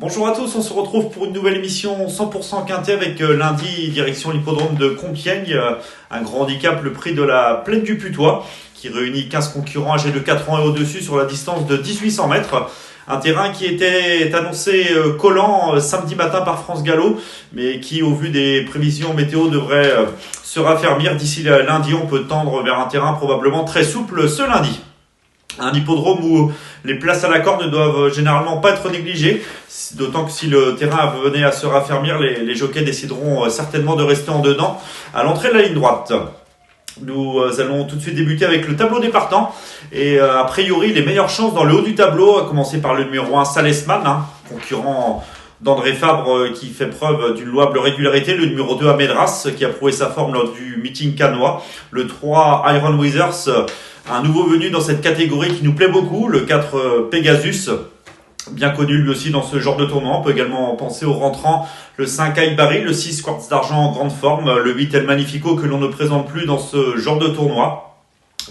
Bonjour à tous, on se retrouve pour une nouvelle émission 100% quintet avec lundi direction l'hippodrome de Compiègne. Un grand handicap, le prix de la Plaine du Putois, qui réunit 15 concurrents âgés de 4 ans et au-dessus sur la distance de 1800 mètres. Un terrain qui était annoncé collant samedi matin par France Gallo, mais qui, au vu des prévisions météo, devrait se raffermir. D'ici lundi, on peut tendre vers un terrain probablement très souple ce lundi. Un hippodrome où les places à la corde ne doivent généralement pas être négligées, d'autant que si le terrain venait à se raffermir, les jockeys décideront certainement de rester en dedans à l'entrée de la ligne droite. Nous allons tout de suite débuter avec le tableau des partants et a priori les meilleures chances dans le haut du tableau, à commencer par le numéro 1 Salesman, concurrent d'André Fabre qui fait preuve d'une louable régularité, le numéro 2 Amedras qui a prouvé sa forme lors du meeting cannois, le 3 Iron Withers, un nouveau venu dans cette catégorie qui nous plaît beaucoup, le 4 Pegasus, bien connu lui aussi dans ce genre de tournoi. On peut également penser au rentrant, le 5 Aibari, le 6 Quartz d'Argent en grande forme, le 8 El Magnifico que l'on ne présente plus dans ce genre de tournoi.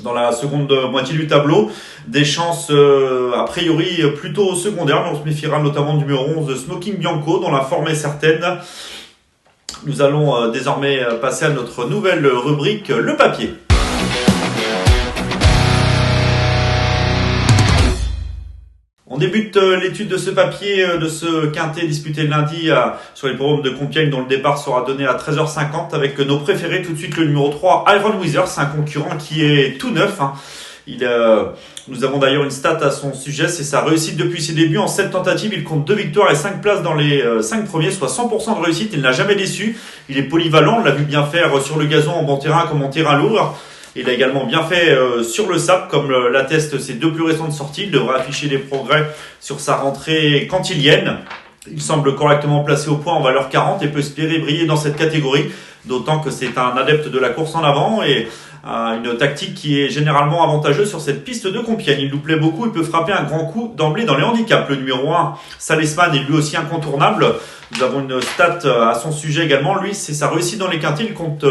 Dans la seconde moitié du tableau, des chances a priori plutôt secondaires, mais on se méfiera notamment du numéro 11 Smoking Bianco dont la forme est certaine. Nous allons désormais passer à notre nouvelle rubrique, le papier. On débute l'étude de ce papier, de ce quintet disputé lundi sur l'hippodrome de Compiègne, dont le départ sera donné à 13h50 avec nos préférés. Tout de suite le numéro 3, Iron Withers, un concurrent qui est tout neuf. Nous avons d'ailleurs une stat à son sujet, c'est sa réussite depuis ses débuts. En 7 tentatives, il compte 2 victoires et 5 places dans les 5 premiers, soit 100% de réussite. Il n'a jamais déçu. Il est polyvalent, on l'a vu bien faire sur le gazon en bon terrain comme en terrain lourd. Il a également bien fait sur le sable, comme l'attestent ses 2 plus récentes sorties. Il devrait afficher des progrès sur sa rentrée cantilienne. Il semble correctement placé au point en valeur 40 et peut espérer briller dans cette catégorie, d'autant que c'est un adepte de la course en avant et une tactique qui est généralement avantageuse sur cette piste de Compiègne. Il nous plaît beaucoup, il peut frapper un grand coup d'emblée dans les handicaps. Le numéro 1, Salesman, est lui aussi incontournable. Nous avons une stat à son sujet également. Lui, c'est sa réussite dans les quintets. Il compte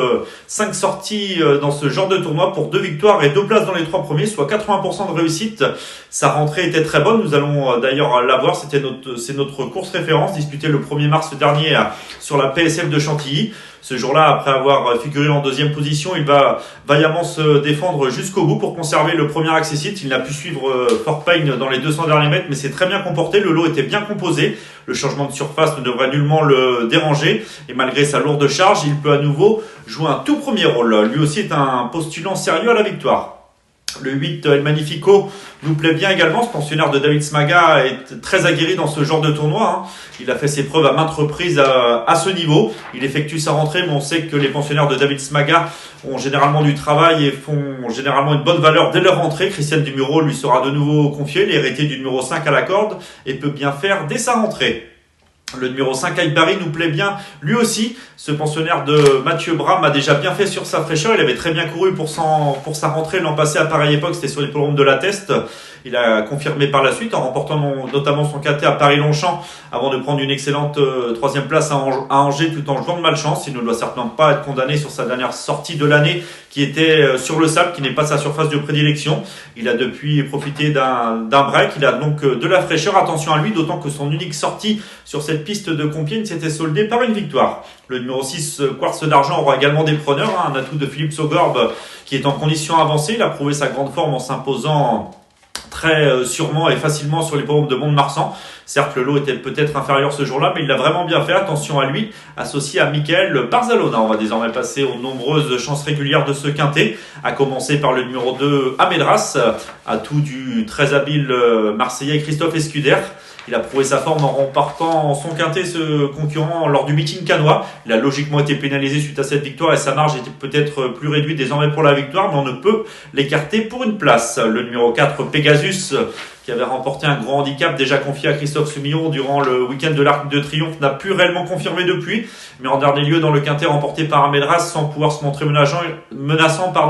5 sorties dans ce genre de tournoi pour 2 victoires et 2 places dans les 3 premiers, soit 80% de réussite. Sa rentrée était très bonne. Nous allons d'ailleurs la voir. C'est notre course référence disputée le 1er mars dernier sur la PSF de Chantilly. Ce jour-là, après avoir figuré en 2e position, il va vaillamment se défendre jusqu'au bout pour conserver le premier accessite. Il n'a pu suivre Fort Payne dans les 200 derniers mètres, mais c'est très bien comporté. Le lot était bien composé. Le changement de surface ne devrait nullement le déranger. Et malgré sa lourde charge, il peut à nouveau jouer un tout premier rôle. Lui aussi est un postulant sérieux à la victoire. Le 8 El Magnifico nous plaît bien également. Ce pensionnaire de David Smaga est très aguerri dans ce genre de tournoi. Il a fait ses preuves à maintes reprises à ce niveau. Il effectue sa rentrée, mais on sait que les pensionnaires de David Smaga ont généralement du travail et font généralement une bonne valeur dès leur rentrée. Christian Dumuro lui sera de nouveau confié, l'héritier du numéro 5 à la corde, et peut bien faire dès sa rentrée. Le numéro 5, Aibari, nous plaît bien lui aussi. Ce pensionnaire de Mathieu Bram a déjà bien fait sur sa fraîcheur. Il avait très bien couru pour sa rentrée l'an passé à pareille époque. C'était sur l'hippodrome de la Teste. Il a confirmé par la suite en remportant notamment son quintet à Paris-Longchamp avant de prendre une excellente 3e place à Angers tout en jouant de malchance. Il ne doit certainement pas être condamné sur sa dernière sortie de l'année qui était sur le sable, qui n'est pas sa surface de prédilection. Il a depuis profité d'un break. Il a donc de la fraîcheur. Attention à lui, d'autant que son unique sortie sur cette piste de Compiègne s'était soldée par une victoire. Le numéro 6, Quartz d'Argent, aura également des preneurs. Un atout de Philippe Sogorbe qui est en condition avancée. Il a prouvé sa grande forme en s'imposant très sûrement et facilement sur l'hippodrome de Mont-de-Marsan. Certes, le lot était peut-être inférieur ce jour-là, mais il l'a vraiment bien fait. Attention à lui, associé à Michael Barzalona. On va désormais passer aux nombreuses chances régulières de ce quintet, à commencer par le numéro 2, Amedras, atout du très habile Marseillais Christophe Escuder. Il a prouvé sa forme en remportant son quintet, ce concurrent, lors du meeting cannois. Il a logiquement été pénalisé suite à cette victoire et sa marge était peut-être plus réduite désormais pour la victoire, mais on ne peut l'écarter pour une place. Le numéro 4, Pegasus, qui avait remporté un grand handicap déjà confié à Christophe Soumillon durant le week-end de l'Arc de Triomphe, n'a plus réellement confirmé depuis. Mais en dernier lieu, dans le quintet remporté par Amedras, sans pouvoir se montrer menaçant,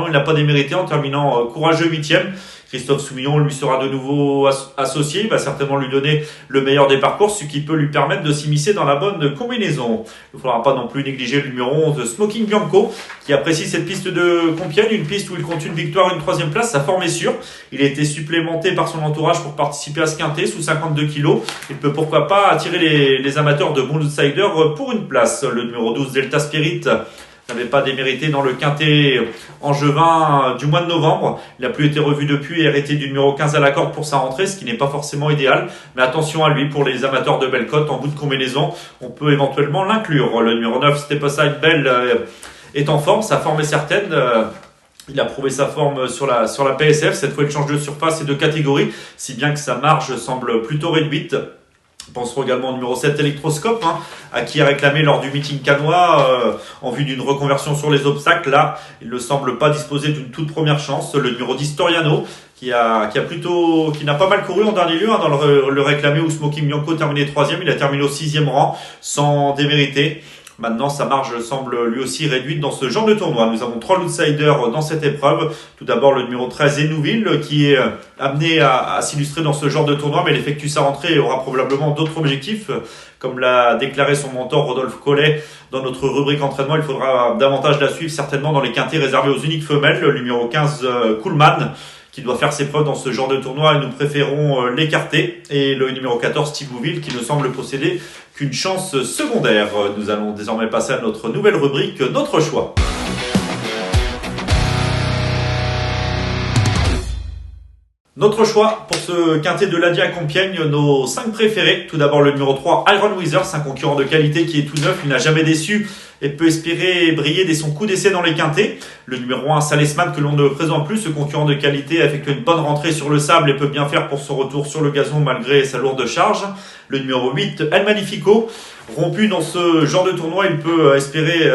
il n'a pas démérité en terminant courageux 8e. Christophe Soumillon lui sera de nouveau associé. Il va certainement lui donner le meilleur des parcours, ce qui peut lui permettre de s'immiscer dans la bonne combinaison. Il ne faudra pas non plus négliger le numéro 11, Smoking Bianco, qui apprécie cette piste de Compiègne, une piste où il compte une victoire et une 3e place. Sa forme est sûre. Il a été supplémenté par son entourage pour participer à ce quintet sous 52 kg. Il peut pourquoi pas attirer les amateurs de bons outsiders pour une place. Le numéro 12, Delta Spirit, n'avait pas démérité dans le quintet angevin du mois de novembre. Il n'a plus été revu depuis et hérité du numéro 15 à la corde pour sa rentrée, ce qui n'est pas forcément idéal. Mais attention à lui, pour les amateurs de belle cote, en bout de combinaison, on peut éventuellement l'inclure. Le numéro 9, Stepaside Bell, est en forme, sa forme est certaine. Il a prouvé sa forme sur la PSF. Cette fois, il change de surface et de catégorie, si bien que sa marge semble plutôt réduite. Pensons également au numéro 7, Electroscope, à qui a réclamé lors du meeting canois en vue d'une reconversion sur les obstacles. Là, il ne semble pas disposer d'une toute première chance. Le numéro 10, Toriano, qui n'a pas mal couru en dernier lieu dans le réclamé où Smoking Bianco terminé 3e. Il a terminé au 6e rang sans démériter. Maintenant, sa marge semble lui aussi réduite dans ce genre de tournoi. Nous avons 3 outsiders dans cette épreuve. Tout d'abord, le numéro 13, Enouville, qui est amené à s'illustrer dans ce genre de tournoi, mais il effectue sa rentrée et aura probablement d'autres objectifs. Comme l'a déclaré son mentor Rodolphe Collet dans notre rubrique entraînement, il faudra davantage la suivre certainement dans les quintets réservés aux uniques femelles. Le numéro 15, Coolman, qui doit faire ses preuves dans ce genre de tournoi, et nous préférons l'écarter. Et le numéro 14, Thibouville, qui ne semble posséder qu'une chance secondaire. Nous allons désormais passer à notre nouvelle rubrique, notre choix. Notre choix pour ce quintet de l'Adia à Compiègne, nos 5 préférés. Tout d'abord le numéro 3, Iron Withers, un concurrent de qualité qui est tout neuf, il n'a jamais déçu et peut espérer briller dès son coup d'essai dans les quintets. Le numéro 1, Salesman, que l'on ne présente plus, ce concurrent de qualité a effectué une bonne rentrée sur le sable et peut bien faire pour son retour sur le gazon malgré sa lourde charge. Le numéro 8, El Magnifico, rompu dans ce genre de tournoi, il peut espérer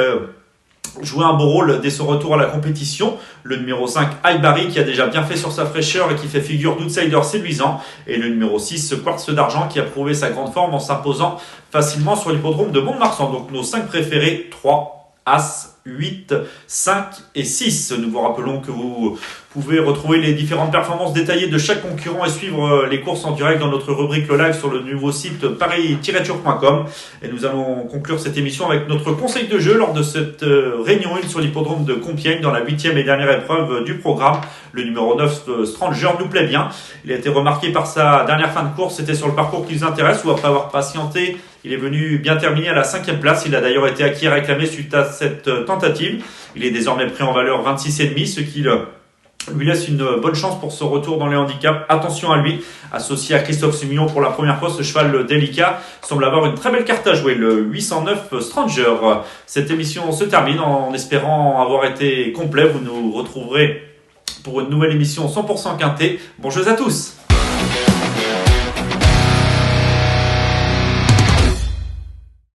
jouer un beau rôle dès son retour à la compétition. Le numéro 5, Aibari, qui a déjà bien fait sur sa fraîcheur et qui fait figure d'outsider séduisant. Et le numéro 6, Quartz d'Argent, qui a prouvé sa grande forme en s'imposant facilement sur l'hippodrome de Mont-de-Marsan. Donc nos 5 préférés, 3, As, 8, 5 et 6. Nous vous rappelons que vous pouvez retrouver les différentes performances détaillées de chaque concurrent et suivre les courses en direct dans notre rubrique Le Live sur le nouveau site paris-tour.com. Et nous allons conclure cette émission avec notre conseil de jeu lors de cette réunion 1 sur l'hippodrome de Compiègne dans la 8e et dernière épreuve du programme. Le numéro 9, Stranger, nous plaît bien. Il a été remarqué par sa dernière fin de course. C'était sur le parcours qui nous intéresse où après avoir patienté, il est venu bien terminer à la 5e place. Il a d'ailleurs été acquis et réclamé suite à cette tentative. Il est désormais pris en valeur 26,5, ce qui lui laisse une bonne chance pour ce retour dans les handicaps. Attention à lui, associé à Christophe Soumillon pour la première fois, ce cheval délicat semble avoir une très belle carte à jouer, le 809 Stranger. Cette émission se termine en espérant avoir été complet. Vous nous retrouverez pour une nouvelle émission 100% quintet. Bon jeu à tous.